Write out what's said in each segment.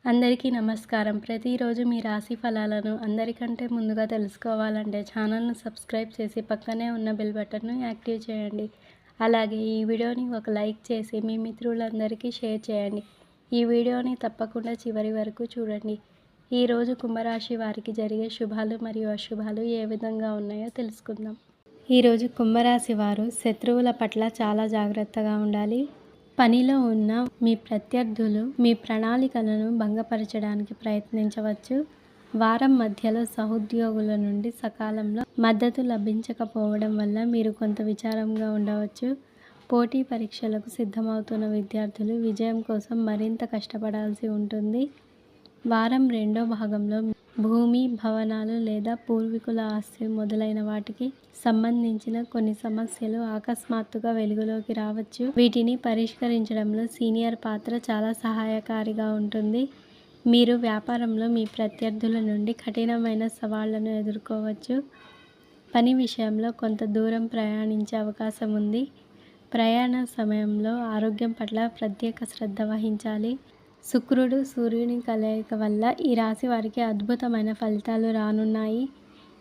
అందరికీ నమస్కారం. ప్రతిరోజు మీ రాశి ఫలాలను అందరికంటే ముందుగా తెలుసుకోవాలంటే ఛానల్‌ను సబ్స్క్రైబ్ చేసి పక్కనే ఉన్న బెల్ బటన్‌ను యాక్టివ్ చేయండి. అలాగే ఈ వీడియోని ఒక లైక్ చేసి మీ మిత్రులందరికీ షేర్ చేయండి. ఈ వీడియోని తప్పకుండా చివరి వరకు చూడండి. ఈరోజు కుంభరాశి వారికి జరిగే శుభాలు మరియు అశుభాలు ఏ విధంగా ఉన్నాయో తెలుసుకుందాం. ఈరోజు కుంభరాశి వారు శత్రువుల పట్ల చాలా జాగ్రత్తగా ఉండాలి. పనిలో ఉన్న మీ ప్రత్యర్థులు మీ ప్రణాళికలను భంగపరచడానికి ప్రయత్నించవచ్చు. వారం మధ్యలో సహోద్యోగుల నుండి సకాలంలో మద్దతు లభించకపోవడం వల్ల మీరు కొంత విచారంగా ఉండవచ్చు. పోటీ పరీక్షలకు సిద్ధమవుతున్న విద్యార్థులు విజయం కోసం మరింత కష్టపడాల్సి ఉంటుంది. వారం రెండో భాగంలో భూమి, భవనాలు లేదా పూర్వీకుల ఆస్తి మొదలైన వాటికి సంబంధించిన కొన్ని సమస్యలు అకస్మాత్తుగా వెలుగులోకి రావచ్చు. వీటిని పరిష్కరించడంలో సీనియర్ పాత్ర చాలా సహాయకారిగా ఉంటుంది. మీరు వ్యాపారంలో మీ ప్రత్యర్థుల నుండి కఠినమైన సవాళ్లను ఎదుర్కోవచ్చు. పని విషయంలో కొంత దూరం ప్రయాణించే అవకాశం ఉంది. ప్రయాణ సమయంలో ఆరోగ్యం పట్ల ప్రత్యేక శ్రద్ధ వహించాలి. శుక్రుడు, సూర్యుని కలయిక వల్ల ఈ రాశి వారికి అద్భుతమైన ఫలితాలు రానున్నాయి.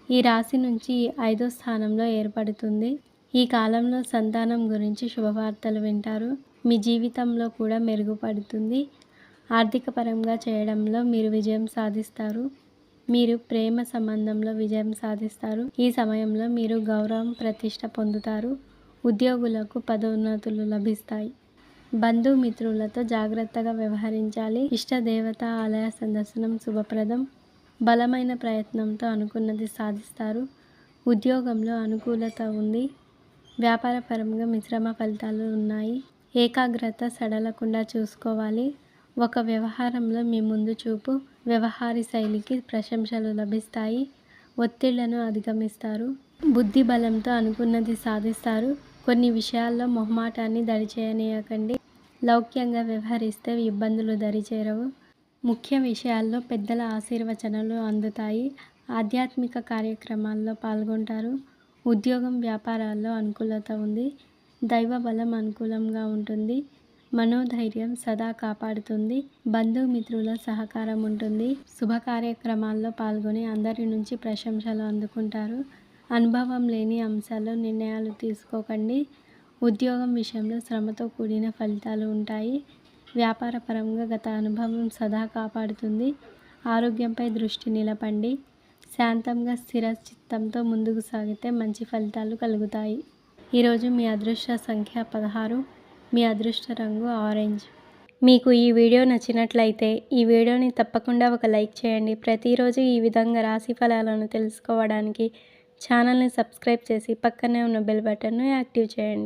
ఈ రాశి నుంచి 5వ స్థానంలో ఏర్పడుతుంది. ఈ కాలంలో సంతానం గురించి శుభవార్తలు వింటారు. మీ జీవితంలో కూడా మెరుగుపడుతుంది. ఆర్థిక పరంగా చేయడంలో మీరు విజయం సాధిస్తారు. మీరు ప్రేమ సంబంధంలో విజయం సాధిస్తారు. ఈ సమయంలో మీరు గౌరవం, ప్రతిష్ట పొందుతారు. ఉద్యోగులకు పదోన్నతులు లభిస్తాయి. బంధుమిత్రులతో జాగ్రత్తగా వ్యవహరించాలి. ఇష్టదేవత ఆలయ సందర్శనం శుభప్రదం. బలమైన ప్రయత్నంతో అనుకున్నది సాధిస్తారు. ఉద్యోగంలో అనుకూలత ఉంది. వ్యాపారపరంగా మిశ్రమ ఫలితాలు ఉన్నాయి. ఏకాగ్రత సడలకుండా చూసుకోవాలి. ఒక వ్యవహారంలో మీ ముందు చూపు, వ్యవహార శైలికి ప్రశంసలు లభిస్తాయి. ఒత్తిళ్లను అధిగమిస్తారు. బుద్ధి బలంతో అనుకున్నది సాధిస్తారు. కొన్ని విషయాల్లో మొహమాటాన్ని దరిచేయనీయకండి. లౌక్యంగా వ్యవహరిస్తే ఇబ్బందులు దరిచేరవు. ముఖ్య విషయాల్లో పెద్దల ఆశీర్వచనాలు అందుతాయి. ఆధ్యాత్మిక కార్యక్రమాల్లో పాల్గొంటారు. ఉద్యోగం, వ్యాపారాల్లో అనుకూలత ఉంది. దైవ బలం అనుకూలంగా ఉంటుంది. మనోధైర్యం సదా కాపాడుతుంది. బంధుమిత్రుల సహకారం ఉంటుంది. శుభ కార్యక్రమాల్లో పాల్గొని అందరి నుంచి ప్రశంసలు అందుకుంటారు. అనుభవం లేని అంశాల్లో నిర్ణయాలు తీసుకోకండి. ఉద్యోగం విషయంలో శ్రమతో కూడిన ఫలితాలు ఉంటాయి. వ్యాపారపరంగా గత అనుభవం సదా కాపాడుతుంది. ఆరోగ్యంపై దృష్టి నిలపండి. శాంతంగా స్థిర చిత్తంతో ముందుకు సాగితే మంచి ఫలితాలు కలుగుతాయి. ఈరోజు మీ అదృష్ట సంఖ్య 16. మీ అదృష్ట రంగు ఆరెంజ్. మీకు ఈ వీడియో నచ్చినట్లయితే ఈ వీడియోని తప్పకుండా ఒక లైక్ చేయండి. ప్రతిరోజు ఈ విధంగా రాశి ఫలాలను తెలుసుకోవడానికి ఛానల్ని సబ్స్క్రైబ్ చేసి పక్కనే ఉన్న బెల్ బటన్ను యాక్టివ్ చేయండి.